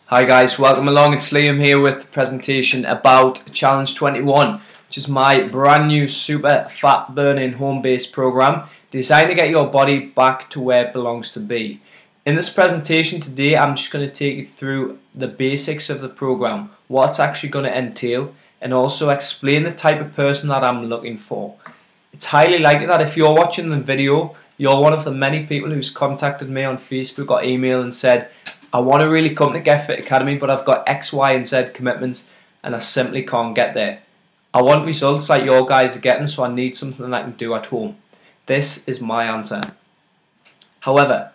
Hi guys, welcome along. It's Liam here with the presentation about Challenge 21, which is my brand new super fat burning home-based program designed to get your body back to where it belongs to be. In this presentation today, I'm just going to take you through the basics of the program, what it's actually going to entail, and also explain the type of person that I'm looking for. It's highly likely that if you're watching the video, you're one of the many people who's contacted me on Facebook or email and said, I want to really come to Get Fit Academy, but I've got X, Y and Z commitments and I simply can't get there. I want results like your guys are getting, so I need something I can do at home. This is my answer. However,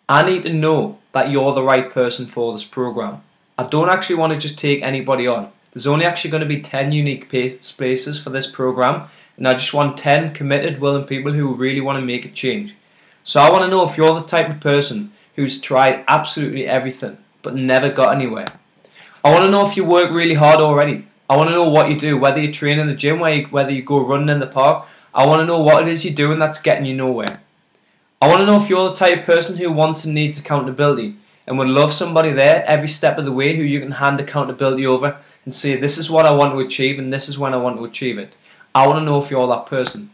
I need to know that you're the right person for this program. I don't actually want to just take anybody on. There's only actually going to be 10 unique spaces for this program, and I just want 10 committed, willing people who really want to make a change. So I want to know if you're the type of person who's tried absolutely everything but never got anywhere. I want to know if you work really hard already. I want to know what you do, whether you train in the gym, whether you go running in the park. I want to know what it is you're doing that's getting you nowhere. I want to know if you're the type of person who wants and needs accountability and would love somebody there every step of the way who you can hand accountability over and say, this is what I want to achieve and this is when I want to achieve it. I want to know if you're that person.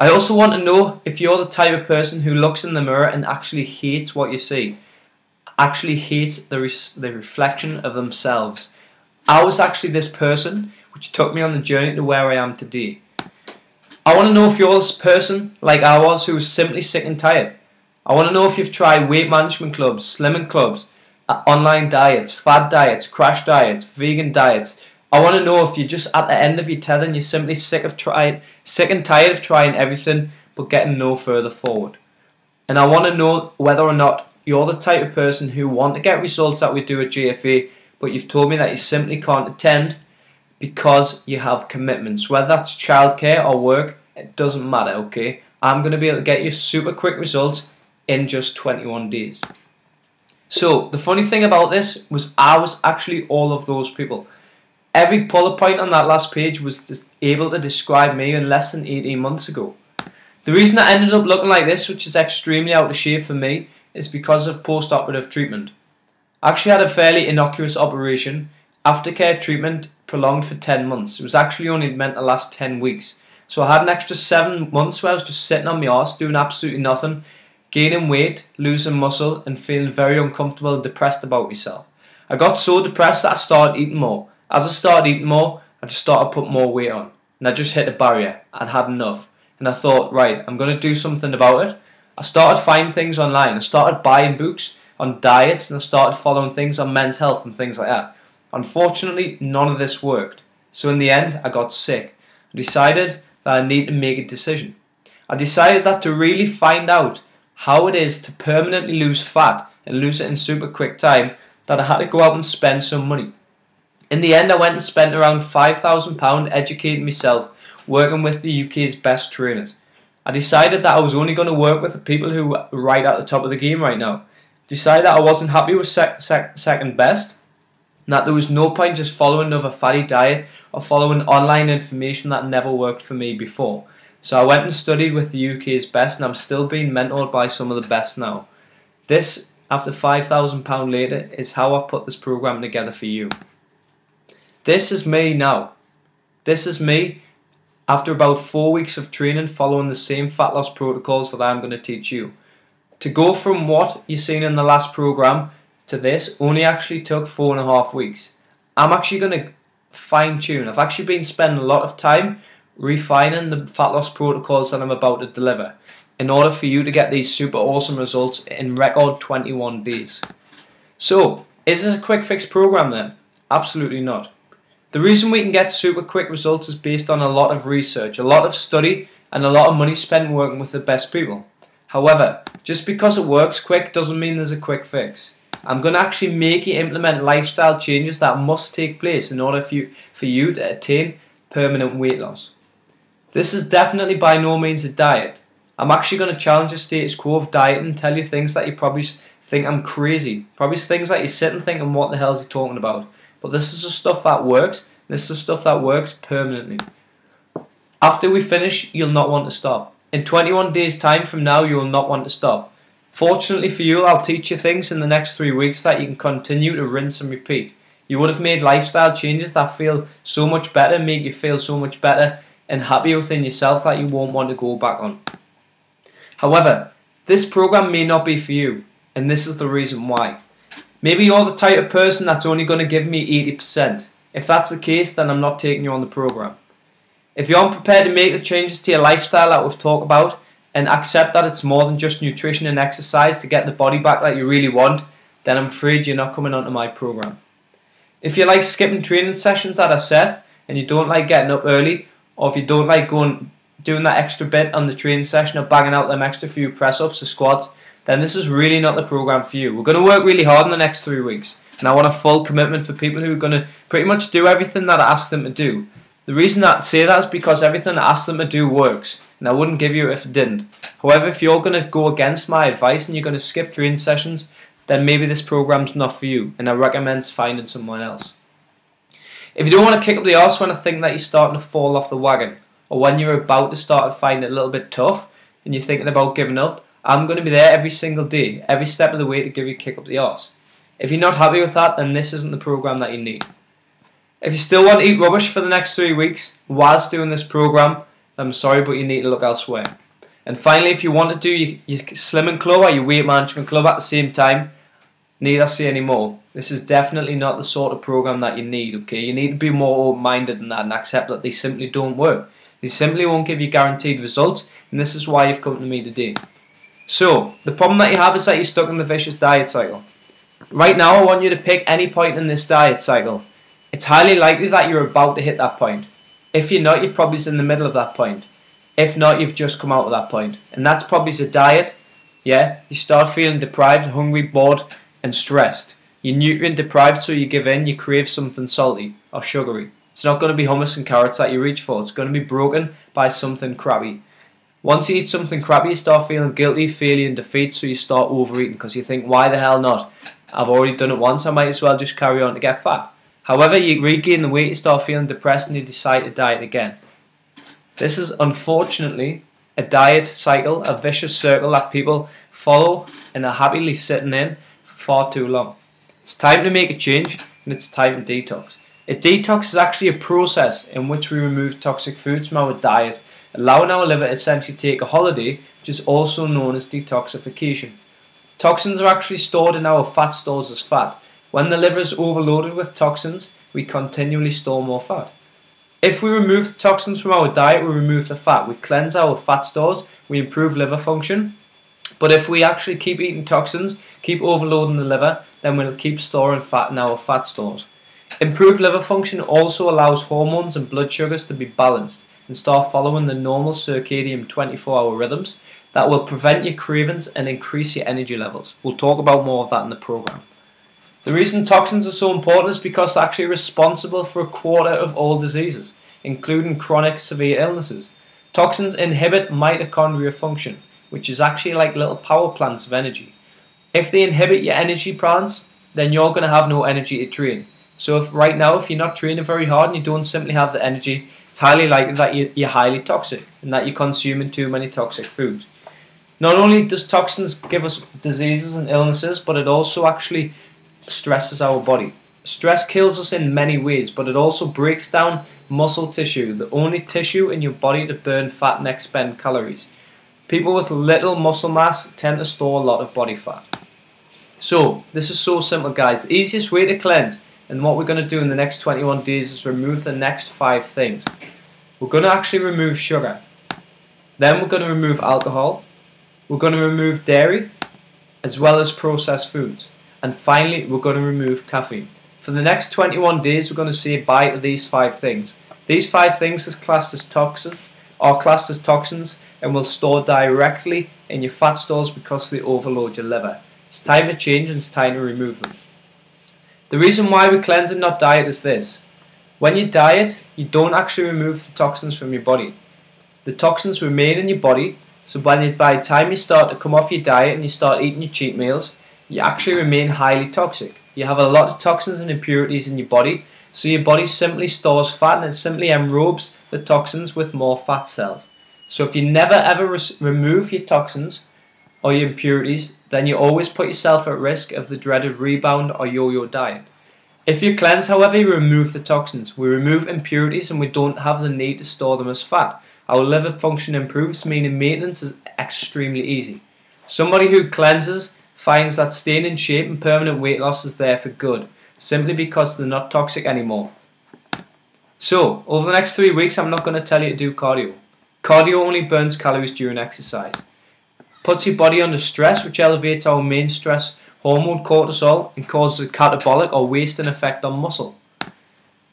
I also want to know if you're the type of person who looks in the mirror and actually hates what you see, actually hates the reflection of themselves. I was actually this person, which took me on the journey to where I am today. I want to know if you're this person, like I was, who was simply sick and tired. I want to know if you've tried weight management clubs, slimming clubs, online diets, fad diets, crash diets, vegan diets. I want to know if you're just at the end of your tether and you're simply sick and tired of trying everything but getting no further forward. And I want to know whether or not you're the type of person who want to get results that we do at JFA, but you've told me that you simply can't attend because you have commitments. Whether that's childcare or work, it doesn't matter, okay? I'm going to be able to get you super quick results in just 21 days. So, the funny thing about this was I was actually all of those people. Every bullet point on that last page was able to describe me in less than 18 months ago. The reason I ended up looking like this, which is extremely out of shape for me, is because of post-operative treatment. I actually had a fairly innocuous operation. Aftercare treatment prolonged for 10 months. It was actually only meant to last 10 weeks. So I had an extra 7 months where I was just sitting on my arse doing absolutely nothing, gaining weight, losing muscle and feeling very uncomfortable and depressed about myself. I got so depressed that I started eating more. As I started eating more, I just started putting more weight on. And I just hit a barrier. I'd had enough. And I thought, right, I'm going to do something about it. I started finding things online. I started buying books on diets and I started following things on men's health and things like that. Unfortunately, none of this worked. So in the end, I got sick. I decided that I need to make a decision. I decided that to really find out how it is to permanently lose fat and lose it in super quick time, that I had to go out and spend some money. In the end, I went and spent around £5,000 educating myself, working with the UK's best trainers. I decided that I was only going to work with the people who are right at the top of the game right now. Decided that I wasn't happy with second best, and that there was no point just following another fatty diet or following online information that never worked for me before. So I went and studied with the UK's best, and I'm still being mentored by some of the best now. This, after £5,000 later, is how I've put this program together for you. This is me now. This is me after about 4 weeks of training following the same fat loss protocols that I'm going to teach you. To go from what you've seen in the last program to this only actually took 4.5 weeks. I'm actually going to fine tune. I've actually been spending a lot of time refining the fat loss protocols that I'm about to deliver in order for you to get these super awesome results in record 21 days. So, is this a quick fix program then? Absolutely not. The reason we can get super quick results is based on a lot of research, a lot of study, and a lot of money spent working with the best people. However, just because it works quick doesn't mean there's a quick fix. I'm going to actually make you implement lifestyle changes that must take place in order for you to attain permanent weight loss. This is definitely by no means a diet. I'm actually going to challenge the status quo of diet and tell you things that you probably think I'm crazy. Probably things that you sit and think, what the hell is he talking about? But this is the stuff that works. This is the stuff that works permanently. After we finish, you'll not want to stop. In 21 days time from now, you will not want to stop. Fortunately for you, I'll teach you things in the next 3 weeks that you can continue to rinse and repeat. You would have made lifestyle changes that feel so much better, make you feel so much better and happier within yourself that you won't want to go back on. However, this program may not be for you, and this is the reason why. Maybe you're the type of person that's only going to give me 80%. If that's the case, then I'm not taking you on the program. If you aren't prepared to make the changes to your lifestyle that we've talked about, and accept that it's more than just nutrition and exercise to get the body back that you really want, then I'm afraid you're not coming onto my program. If you like skipping training sessions that are set, and you don't like getting up early, or if you don't like doing that extra bit on the training session or banging out them extra few press-ups or squats, then this is really not the program for you. We're going to work really hard in the next 3 weeks, and I want a full commitment for people who are going to pretty much do everything that I ask them to do. The reason I say that is because everything I ask them to do works, and I wouldn't give you if it didn't. However, if you're going to go against my advice and you're going to skip training sessions, then maybe this program's not for you, and I recommend finding someone else. If you don't want to kick up the arse when I think that you're starting to fall off the wagon, or when you're about to start to find it a little bit tough, and you're thinking about giving up, I'm going to be there every single day, every step of the way to give you a kick up the arse. If you're not happy with that, then this isn't the program that you need. If you still want to eat rubbish for the next 3 weeks whilst doing this program, I'm sorry, but you need to look elsewhere. And finally, if you want to do your slimming club or your weight management club at the same time, need I say any more? This is definitely not the sort of program that you need, okay? You need to be more open-minded than that and accept that they simply don't work. They simply won't give you guaranteed results, and this is why you've come to me today. So, the problem that you have is that you're stuck in the vicious diet cycle. Right now, I want you to pick any point in this diet cycle. It's highly likely that you're about to hit that point. If you're not, you're probably in the middle of that point. If not, you've just come out of that point. And that's probably a diet. Yeah, you start feeling deprived, hungry, bored, and stressed. You're nutrient deprived, so you give in, you crave something salty or sugary. It's not going to be hummus and carrots that you reach for. It's going to be broken by something crappy. Once you eat something crappy, you start feeling guilty, failure, and defeat, so you start overeating because you think, why the hell not? I've already done it once, I might as well just carry on to get fat. However, you regain the weight, you start feeling depressed, and you decide to diet again. This is unfortunately a diet cycle, a vicious circle that people follow and are happily sitting in for far too long. It's time to make a change, and it's time to detox. A detox is actually a process in which we remove toxic foods from our diet, allowing our liver to essentially take a holiday, which is also known as detoxification. Toxins are actually stored in our fat stores as fat. When the liver is overloaded with toxins, we continually store more fat. If we remove the toxins from our diet, we remove the fat. We cleanse our fat stores, we improve liver function. But if we actually keep eating toxins, keep overloading the liver, then we'll keep storing fat in our fat stores. Improved liver function also allows hormones and blood sugars to be balanced and start following the normal circadian 24-hour rhythms that will prevent your cravings and increase your energy levels. We'll talk about more of that in the program. The reason toxins are so important is because they're actually responsible for 1/4 of all diseases, including chronic severe illnesses. Toxins inhibit mitochondria function, which is actually like little power plants of energy. If they inhibit your energy plants, then you're going to have no energy to train. So if you're not training very hard and you don't simply have the energy, it's highly likely that you're highly toxic and that you're consuming too many toxic foods. Not only does toxins give us diseases and illnesses, but it also actually stresses our body. Stress kills us in many ways, but it also breaks down muscle tissue, the only tissue in your body to burn fat and expend calories. People with little muscle mass tend to store a lot of body fat. So, this is so simple, guys. The easiest way to cleanse, and what we're going to do in the next 21 days, is remove the next 5 things. We're going to actually remove sugar. Then we're going to remove alcohol. We're going to remove dairy, as well as processed foods. And finally, we're going to remove caffeine. For the next 21 days, we're going to say bye to these 5 things. These 5 things are classed as toxins, and will store directly in your fat stores because they overload your liver. It's time to change, and it's time to remove them. The reason why we cleanse and not diet is this. When you diet, you don't actually remove the toxins from your body. The toxins remain in your body, so by the time you start to come off your diet and you start eating your cheat meals, you actually remain highly toxic. You have a lot of toxins and impurities in your body, so your body simply stores fat and it simply enrobes the toxins with more fat cells. So if you never ever remove your toxins or your impurities, then you always put yourself at risk of the dreaded rebound or yo-yo diet. If you cleanse, however, you remove the toxins, we remove impurities, and we don't have the need to store them as fat. Our liver function improves, meaning maintenance is extremely easy. Somebody who cleanses finds that staying in shape and permanent weight loss is there for good, simply because they're not toxic anymore. So, over the next 3 weeks, I'm not going to tell you to do cardio. Cardio only burns calories during exercise. Puts your body under stress, which elevates our main stress hormone, cortisol, and causes a catabolic or wasting effect on muscle.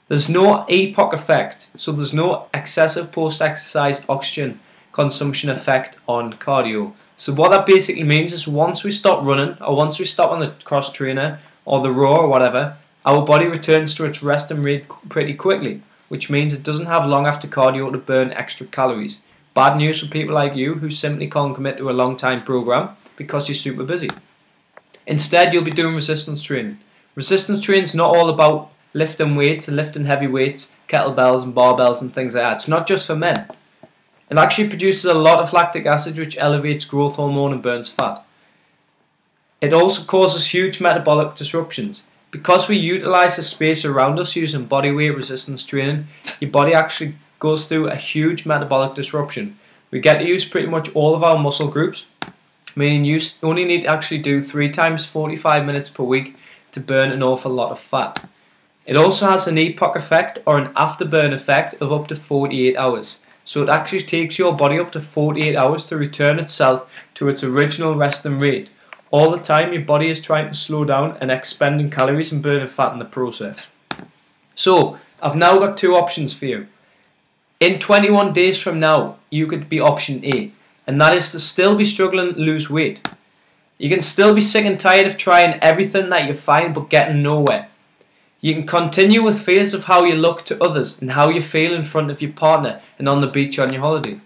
There's no EPOC effect, so there's no excessive post-exercise oxygen consumption effect on cardio. So what that basically means is once we stop running, or once we stop on the cross trainer or the row or whatever, our body returns to its resting rate pretty quickly, which means it doesn't have long after cardio to burn extra calories. Bad news for people like you who simply can't commit to a long time program because you're super busy. Instead, you'll be doing resistance training. Resistance training is not all about lifting weights and lifting heavy weights, kettlebells and barbells and things like that. It's not just for men. It actually produces a lot of lactic acid, which elevates growth hormone and burns fat. It also causes huge metabolic disruptions. Because we utilize the space around us using bodyweight resistance training, your body actually goes through a huge metabolic disruption. We get to use pretty much all of our muscle groups, meaning you only need to actually do 3 times 45 minutes per week to burn an awful lot of fat. It also has an EPOC effect, or an afterburn effect, of up to 48 hours. So it actually takes your body up to 48 hours to return itself to its original resting rate. All the time your body is trying to slow down and expending calories and burning fat in the process. So I've now got 2 options for you. In 21 days from now, you could be option A, and that is to still be struggling to lose weight. You can still be sick and tired of trying everything that you find but getting nowhere. You can continue with fears of how you look to others and how you feel in front of your partner and on the beach on your holiday.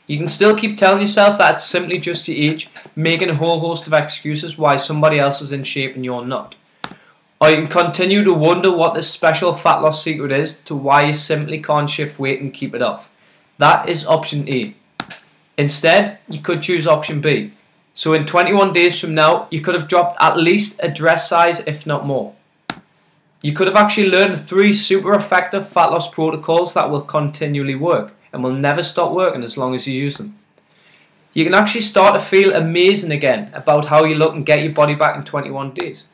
You can still keep telling yourself that it's simply just your age, making a whole host of excuses why somebody else is in shape and you're not. Or you can continue to wonder what this special fat loss secret is to why you simply can't shift weight and keep it off. That is option A. Instead, you could choose option B. So in 21 days from now, you could have dropped at least a dress size, if not more. You could have actually learned 3 super effective fat loss protocols that will continually work and will never stop working as long as you use them. You can actually start to feel amazing again about how you look and get your body back in 21 days.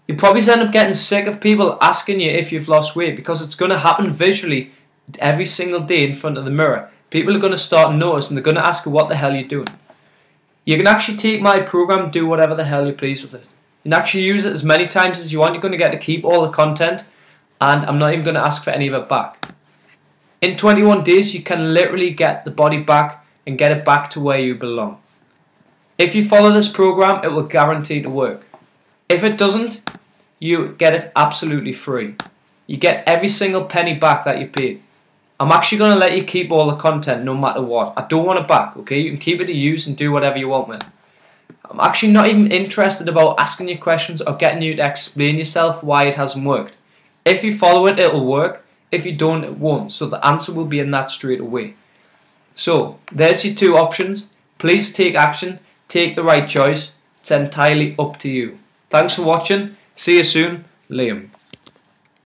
You'll probably end up getting sick of people asking you if you've lost weight, because it's going to happen visually every single day in front of the mirror. People are going to start to notice and they're going to ask you what the hell you're doing. You can actually take my program and do whatever the hell you please with it. You can actually use it as many times as you want. You're going to get to keep all the content, and I'm not even going to ask for any of it back. In 21 days, you can literally get the body back and get it back to where you belong. If you follow this program, it will guarantee to work. If it doesn't, you get it absolutely free. You get every single penny back that you paid. I'm actually going to let you keep all the content no matter what. I don't want it back, okay? You can keep it to use and do whatever you want with it. I'm actually not even interested about asking you questions or getting you to explain yourself why it hasn't worked. If you follow it, it'll work. If you don't, it won't. So the answer will be in that straight away. So, there's your 2 options. Please take action. Take the right choice. It's entirely up to you. Thanks for watching. See you soon. Liam.